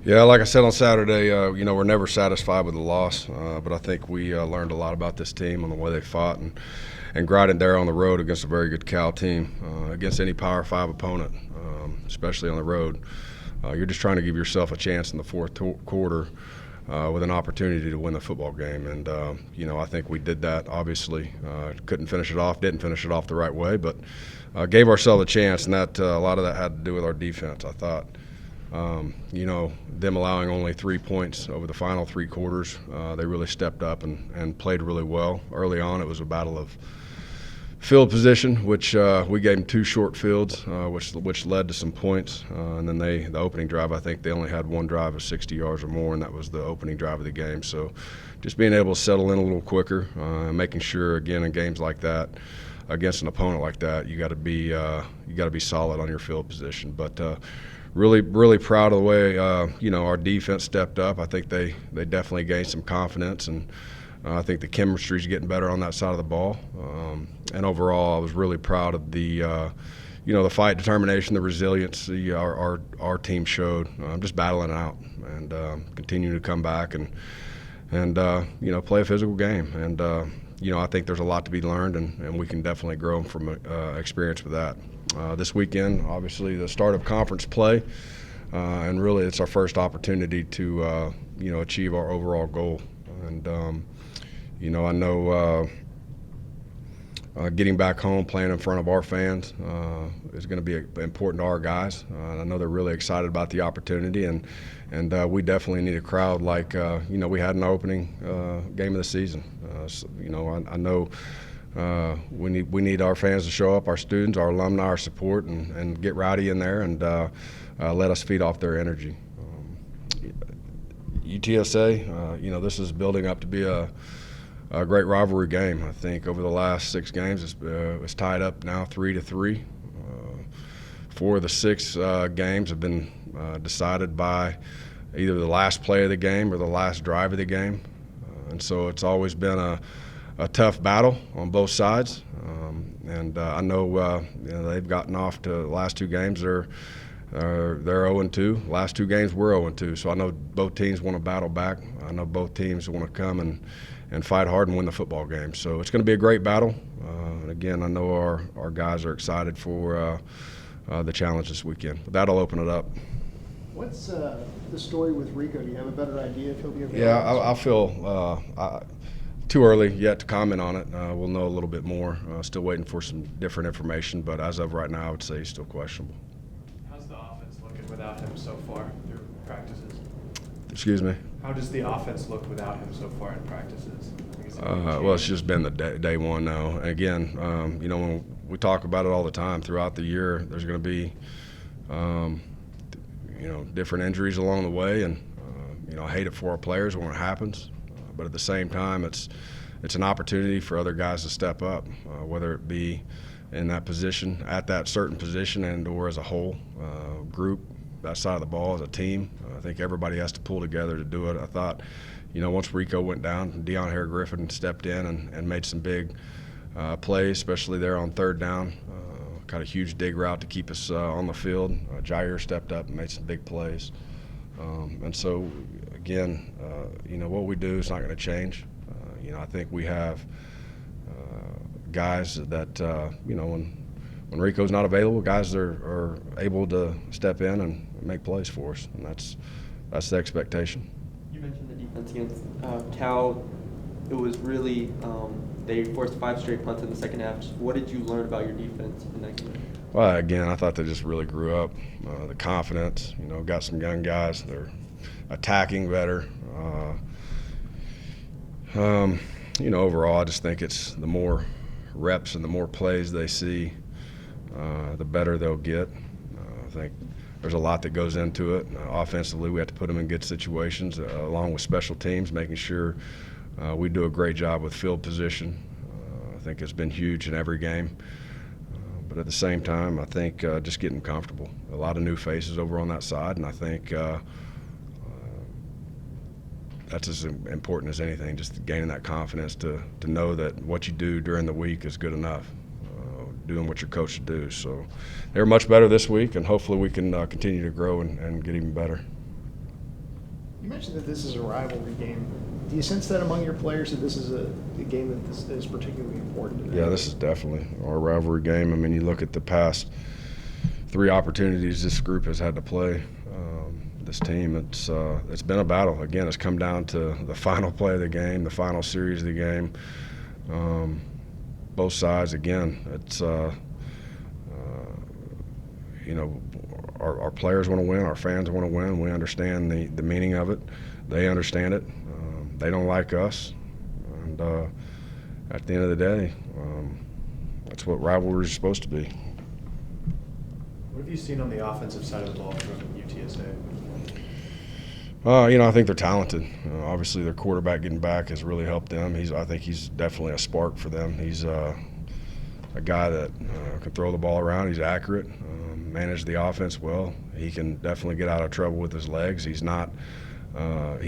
Yeah, like I said on Saturday, we're never satisfied with the loss, but I think we learned a lot about this team on the way they fought and grinded there on the road against a very good Cal team, against any Power 5 opponent, especially on the road. You're just trying to give yourself a chance in the fourth quarter with an opportunity to win the football game. And, I think we did that, obviously. Couldn't finish it off, didn't finish it off the right way, but gave ourselves a chance, and that a lot of that had to do with our defense, I thought. Them allowing only 3 points over the final three quarters, they really stepped up and played really well. Early on, it was a battle of field position, which we gave them two short fields, which led to some points. And then the opening drive, I think they only had one drive of 60 yards or more, and that was the opening drive of the game. So just being able to settle in a little quicker, making sure, again, in games like that, against an opponent like that, you got to be solid on your field position. But really, really proud of the way our defense stepped up. I think they definitely gained some confidence, and I think the chemistry is getting better on that side of the ball. And overall, I was really proud of the fight, determination, the resiliency our team showed. Just battling it out and continuing to come back and play a physical game. And I think there's a lot to be learned, and we can definitely grow from experience with that. This weekend, obviously, the start of conference play, and really it's our first opportunity to achieve our overall goal. And I know getting back home, playing in front of our fans is going to be important to our guys. I know they're really excited about the opportunity, and we definitely need a crowd like we had in the opening game of the season. I know we need our fans to show up, our students, our alumni, our support, and get rowdy in there and let us feed off their energy. UTSA, this is building up to be a great rivalry game. I think over the last 6 games, it's tied up now 3-3. 4 of the 6 games have been decided by either the last play of the game or the last drive of the game, and so it's always been a tough battle on both sides. I know they've gotten off to the last 2 games. They're 0-2. Last 2 games we're 0-2. So I know both teams want to battle back. I know both teams want to come and fight hard and win the football game. So it's going to be a great battle. And again, I know our guys are excited for the challenge this weekend. But that'll open it up. What's the story with Rico? Do you have a better idea if he'll be available? Yeah, I feel too early yet to comment on it. We'll know a little bit more. Still waiting for some different information, but as of right now, I would say he's still questionable. How's the offense looking without him so far through practices? Excuse me? How does the offense look without him so far in practices? Well, it's just been the day one now. And again, when we talk about it all the time throughout the year, there's going to be, different injuries along the way, and I hate it for our players when it happens. But at the same time, it's an opportunity for other guys to step up, whether it be in that position, at that certain position, and or as a whole group, that side of the ball as a team. I think everybody has to pull together to do it. I thought, once Rico went down, Deion Hare-Griffin stepped in and made some big plays, especially there on 3rd down. Got a huge dig route to keep us on the field. Jair stepped up and made some big plays. And so, again, what we do is not going to change. I think we have guys that, when Rico's not available, guys that are able to step in and make plays for us, and that's the expectation. You mentioned the defense against Cal. It was really they forced 5 straight punts in the second half. What did you learn about your defense in that game? Well, again, I thought they just really grew up. The confidence, got some young guys. They're attacking better. Overall, I just think it's the more reps and the more plays they see, the better they'll get. I think there's a lot that goes into it. Offensively, we have to put them in good situations, along with special teams, making sure we do a great job with field position. I think it's been huge in every game. But at the same time, I think just getting comfortable. A lot of new faces over on that side, and I think that's as important as anything, just gaining that confidence to know that what you do during the week is good enough, doing what you're coached to do. So they're much better this week, and hopefully we can continue to grow and get even better. mentioned that this is a rivalry game. Do you sense that among your players that this is a game that is particularly important to them? Yeah, this is definitely our rivalry game. I mean, you look at the past 3 opportunities this group has had to play this team. It's been a battle. Again, it's come down to the final play of the game, the final series of the game. Both sides, again, it's you know, our players want to win, our fans want to win. We understand the meaning of it. They understand it. They don't like us, and at the end of the day, that's what rivalry is supposed to be. What have you seen on the offensive side of the ball from UTSA? You know, I think they're talented. Obviously, their quarterback getting back has really helped them. I think he's definitely a spark for them. He's a guy that can throw the ball around. He's accurate, manage the offense well. He can definitely get out of trouble with his legs. He's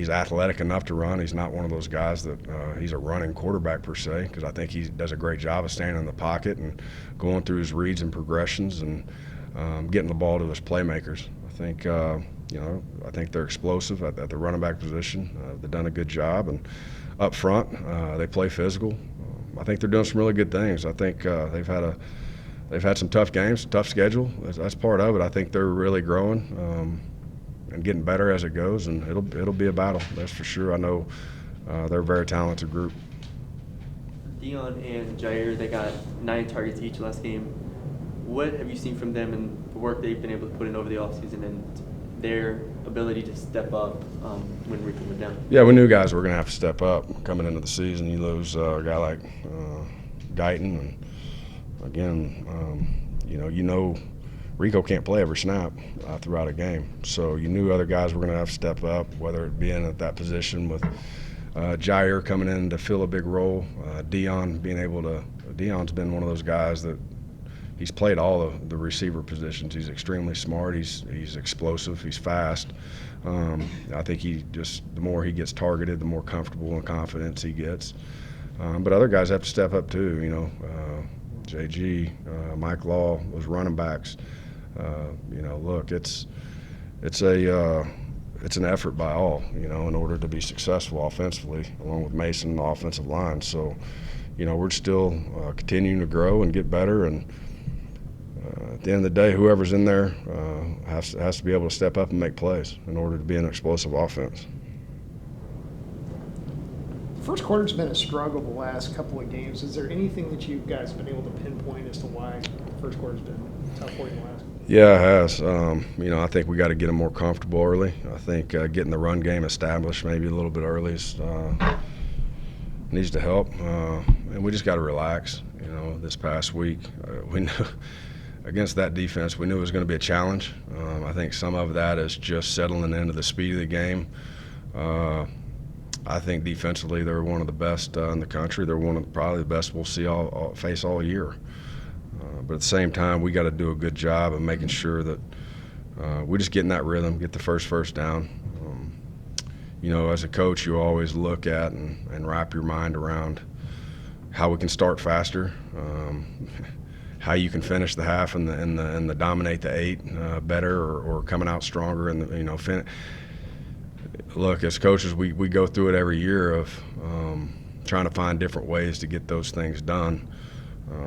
athletic enough to run. He's not one of those guys that he's a running quarterback per se, because I think he does a great job of standing in the pocket and going through his reads and progressions and getting the ball to his playmakers. I think I think they're explosive at the running back position. They've done a good job, and up front they play physical. I think they're doing some really good things. I think they've had some tough games, tough schedule. That's part of it. I think they're really growing and getting better as it goes, and it'll be a battle. That's for sure. I know they're a very talented group. Dion and Jair, they got 9 targets each last game. What have you seen from them and the work they've been able to put in over the offseason and their ability to step up when Rico went down? Yeah, we knew guys were going to have to step up coming into the season. You lose a guy like Guyton, and again, you know Rico can't play every snap throughout a game. So you knew other guys were going to have to step up, whether it be in at that position with Jair coming in to fill a big role. Dion's been one of those guys that he's played all of the receiver positions. He's extremely smart. He's explosive. He's fast. I think the more he gets targeted, the more comfortable and confidence he gets. But other guys have to step up too. You know, JG, Mike Law, those running backs. Look, it's an effort by all. You know, in order to be successful offensively, along with Mason and the offensive line. So, we're still continuing to grow and get better, and at the end of the day, whoever's in there has to be able to step up and make plays in order to be an explosive offense. First quarter's been a struggle the last couple of games. Is there anything that you guys have been able to pinpoint as to why the first quarter's been tough for you last? Yeah, it has. I think we got to get them more comfortable early. I think getting the run game established maybe a little bit early needs to help. And we just got to relax. This past week, we knew against that defense, we knew it was going to be a challenge. I think some of that is just settling into the speed of the game. I think defensively they're one of the best in the country. They're one of probably the best we'll see face all year. But at the same time, we got to do a good job of making sure that we just get in that rhythm, get the first down. As a coach, you always look at and wrap your mind around how we can start faster, how you can finish the half and the dominate the 8 better, or coming out stronger and Look, as coaches, we go through it every year of trying to find different ways to get those things done.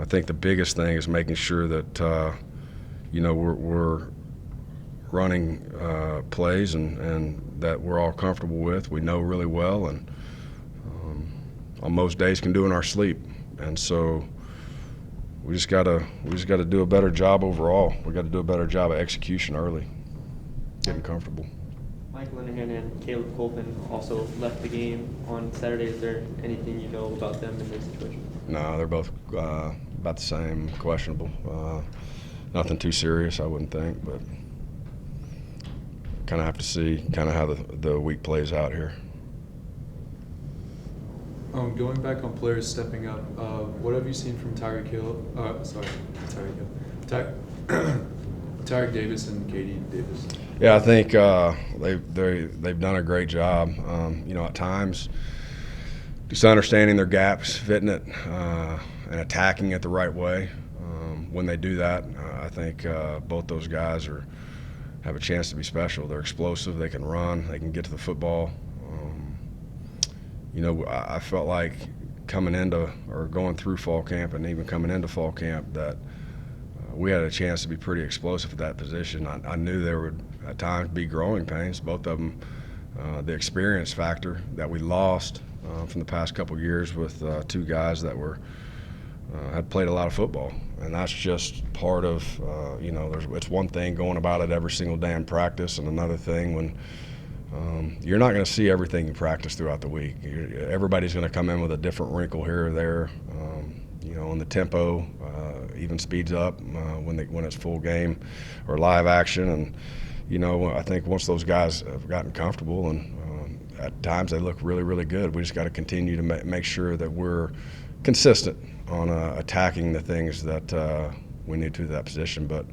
I think the biggest thing is making sure that we're running plays and that we're all comfortable with. We know really well, and on most days can do in our sleep. And so we just gotta do a better job overall. We got to do a better job of execution early, getting comfortable. Mike Linehan and Caleb Colvin also left the game on Saturday. Is there anything you know about them in their situation? No, they're both about the same, questionable. Nothing too serious, I wouldn't think, but kind of have to see kind of how the week plays out here. Going back on players stepping up, what have you seen from Tyreek Davis and Katie Davis? Yeah, I think they've done a great job. At times, just understanding their gaps, fitting it, and attacking it the right way. When they do that, I think both those guys are have a chance to be special. They're explosive. They can run. They can get to the football. You know, I felt like coming into or going through fall camp and even coming into fall camp that we had a chance to be pretty explosive at that position. I knew there would at times be growing pains, both of them. The experience factor that we lost from the past couple of years with two guys that were had played a lot of football, and that's just part of you know. It's one thing going about it every single day in practice, and another thing when you're not going to see everything you practice throughout the week. Everybody's going to come in with a different wrinkle here or there. You know, and the tempo even speeds up when it's full game or live action. And you know, I think once those guys have gotten comfortable, and at times they look really, really good. We just got to continue to make sure that we're consistent on attacking the things that we need to that position. But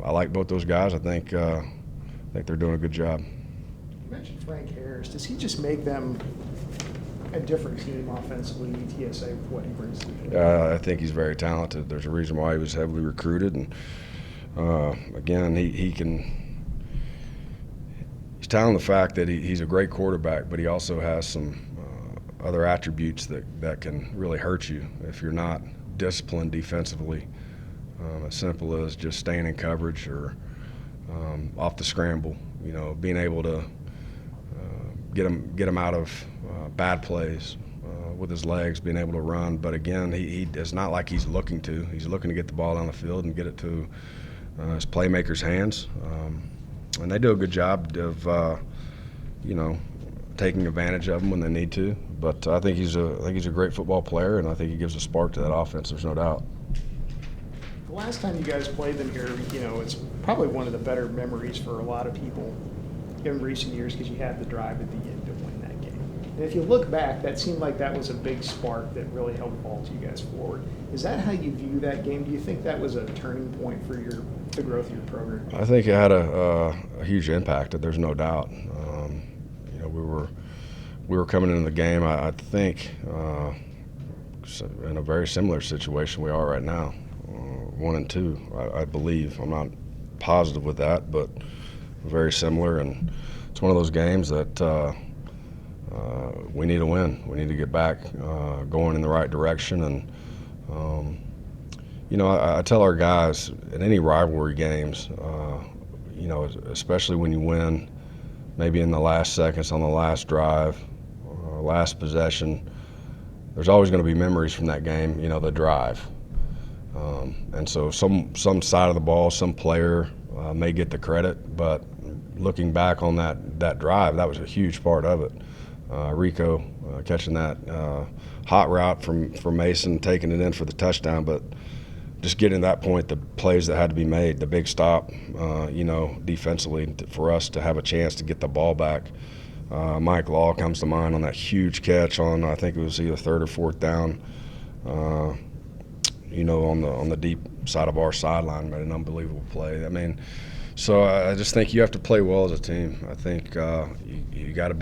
I like both those guys. I think they're doing a good job. You mentioned Frank Harris. Does he just make them a different team offensively, UTSA, with what he brings to the game? I think he's very talented. There's a reason why he was heavily recruited, and again, he's telling the fact that he's a great quarterback, but he also has some other attributes that can really hurt you if you're not disciplined defensively. As simple as just staying in coverage or off the scramble. You know, being able to get him out of bad plays with his legs, being able to run. But again, it's not like he's looking to. He's looking to get the ball down the field and get it to his playmakers' hands. And they do a good job of, you know, taking advantage of them when they need to. But I think he's a great football player, and I think he gives a spark to that offense. There's no doubt. The last time you guys played them here, you know, it's probably one of the better memories for a lot of people in recent years because you had the drive at the end to win that game. And if you look back, that seemed like that was a big spark that really helped vault you guys forward. Is that how you view that game? Do you think that was a turning point for the growth of your program? I think it had a huge impact. There's no doubt. You know, we were coming into the game. I think in a very similar situation we are right now, 1-2. I believe. I'm not positive with that, but very similar. And it's one of those games that we need to win. We need to get back going in the right direction. And you know, I tell our guys in any rivalry games, you know, especially when you win, maybe in the last seconds on the last drive, last possession, there's always going to be memories from that game. You know, the drive. And so some side of the ball, some player may get the credit, but looking back on that drive, that was a huge part of it. Rico catching that hot route from Mason, taking it in for the touchdown, but just getting to that point, the plays that had to be made, the big stop, you know, defensively for us to have a chance to get the ball back. Mike Law comes to mind on that huge catch on, I think it was either third or fourth down. You know, on the deep side of our sideline, made an unbelievable play. I mean, so I just think you have to play well as a team. I think you got to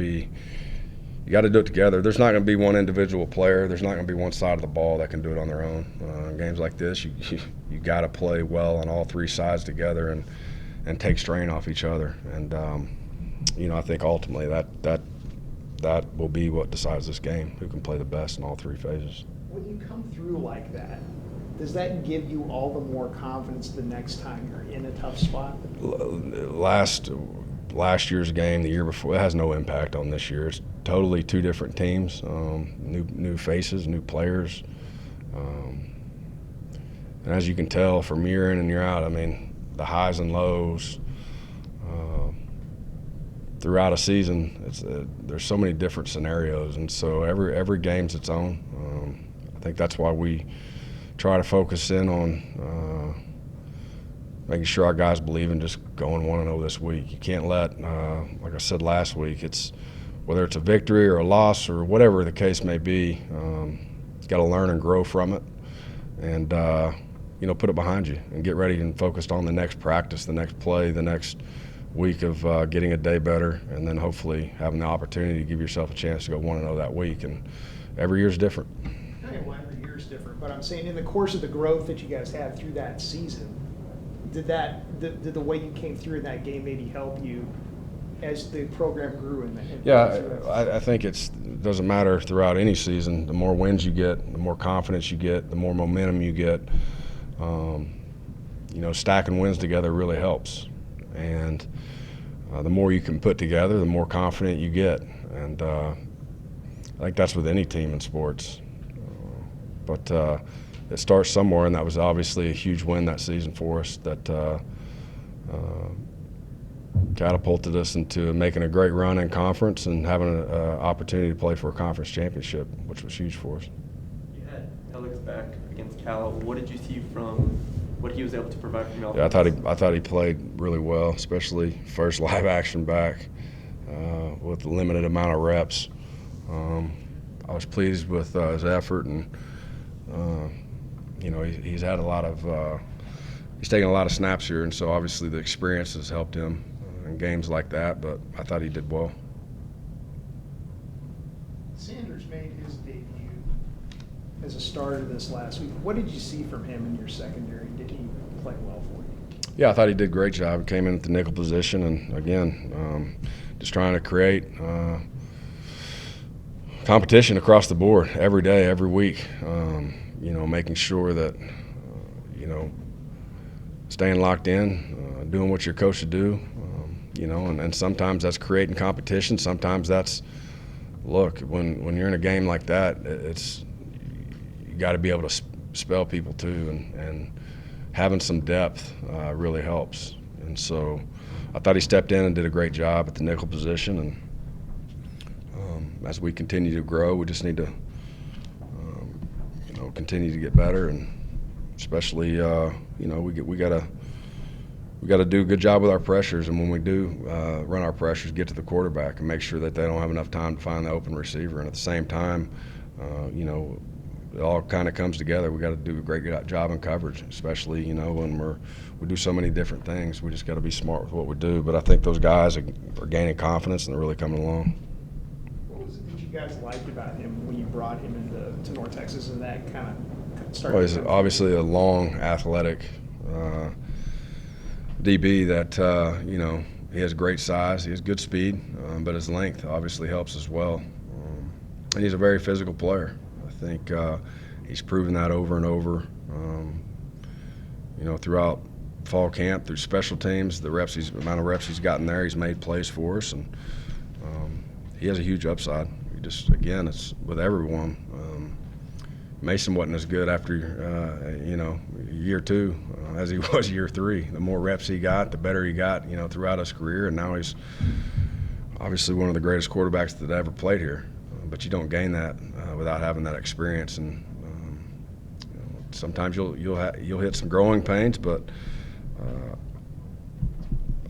do it together. There's not going to be one individual player. There's not going to be one side of the ball that can do it on their own. In games like this, you got to play well on all three sides together and take strain off each other. And you know, I think ultimately that will be what decides this game. Who can play the best in all three phases. When you come through like that, does that give you all the more confidence the next time you're in a tough spot? Last year's game, the year before, it has no impact on this year. It's totally two different teams, new faces, new players. And as you can tell from year in and year out, I mean, the highs and lows throughout a season, there's so many different scenarios, and so every game's its own. I think that's why we try to focus in on making sure our guys believe in just going 1-0 this week. You can't let, like I said last week, whether it's a victory or a loss or whatever the case may be, you got to learn and grow from it, and you know, put it behind you and get ready and focused on the next practice, the next play, the next week of getting a day better, and then hopefully having the opportunity to give yourself a chance to go 1-0 that week. And every year's different. Okay, well, every year's different, but I'm saying in the course of the growth that you guys had through that season, did the way you came through in that game maybe help you as the program grew in that? Yeah, I think it doesn't matter throughout any season. The more wins you get, the more confidence you get, the more momentum you get. Stacking wins together really helps. And the more you can put together, the more confident you get. And I think that's with any team in sports. But it starts somewhere, and that was obviously a huge win that season for us that catapulted us into making a great run in conference and having an opportunity to play for a conference championship, which was huge for us. You had Alex back against Cal. What did you see from what he was able to provide from your Yeah, offense? I thought he played really well, especially first live action back with the limited amount of reps. I was pleased with his effort, and he's had a lot of he's taken a lot of snaps here, and so obviously the experience has helped him in games like that. But I thought he did well. Sanders made his debut as a starter this last week. What did you see from him in your secondary? Did he play well for you? Yeah, I thought he did a great job. He came in at the nickel position, and again, just trying to create competition across the board every day, every week. Making sure that staying locked in, doing what your coach should do. And sometimes that's creating competition. Sometimes that's when you're in a game like that, you got to be able to spell people too, and having some depth really helps. And so I thought he stepped in and did a great job at the nickel position. And as we continue to grow, we just need to continue to get better, and especially we got to do a good job with our pressures, and when we do run our pressures, get to the quarterback and make sure that they don't have enough time to find the open receiver. And at the same time, it all kind of comes together. We got to do a great job in coverage, especially when we do so many different things. We just got to be smart with what we do. But I think those guys are gaining confidence, and they're really coming along. What was it that you guys liked about him when you brought him to North Texas, and that kind of started? Well, he's obviously a long, athletic DB that he has great size, he has good speed, but his length obviously helps as well. And he's a very physical player. I think he's proven that over and over. Throughout fall camp, through special teams, the amount of reps he's gotten there, he's made plays for us, and he has a huge upside. Again, it's with everyone. Mason wasn't as good after year two as he was year three. The more reps he got, the better he got throughout his career, and now he's obviously one of the greatest quarterbacks that ever played here. But you don't gain that without having that experience, and sometimes you'll hit some growing pains, but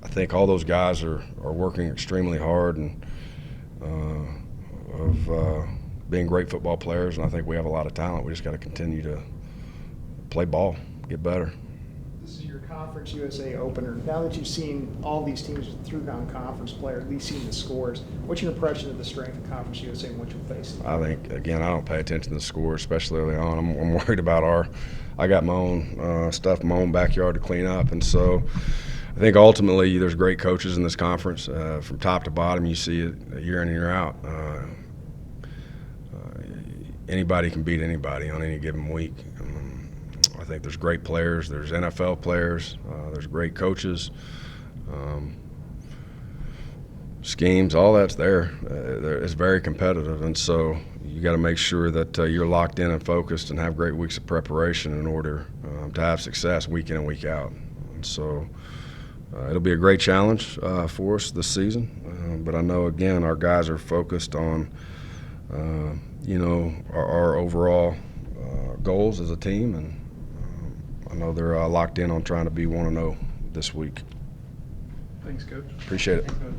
I think all those guys are working extremely hard and being great football players, and I think we have a lot of talent. We just got to continue to play ball, get better. This is your Conference USA opener. Now that you've seen all these teams through non-conference play, or at least seen the scores, what's your impression of the strength of Conference USA and what you're facing? I think, again, I don't pay attention to the scores, especially early on. I'm worried about I got my own stuff in my own backyard to clean up, and so I think ultimately there's great coaches in this conference. From top to bottom, you see it year in and year out. Anybody can beat anybody on any given week. I think there's great players, there's NFL players, there's great coaches, schemes, all that's there. It's very competitive, and so you got to make sure that you're locked in and focused and have great weeks of preparation in order to have success week in and week out. And so it'll be a great challenge for us this season, but I know, again, our guys are focused on our overall goals as a team, and I know they're locked in on trying to be 1-0 this week. Thanks, Coach. Appreciate it. Thanks, Coach.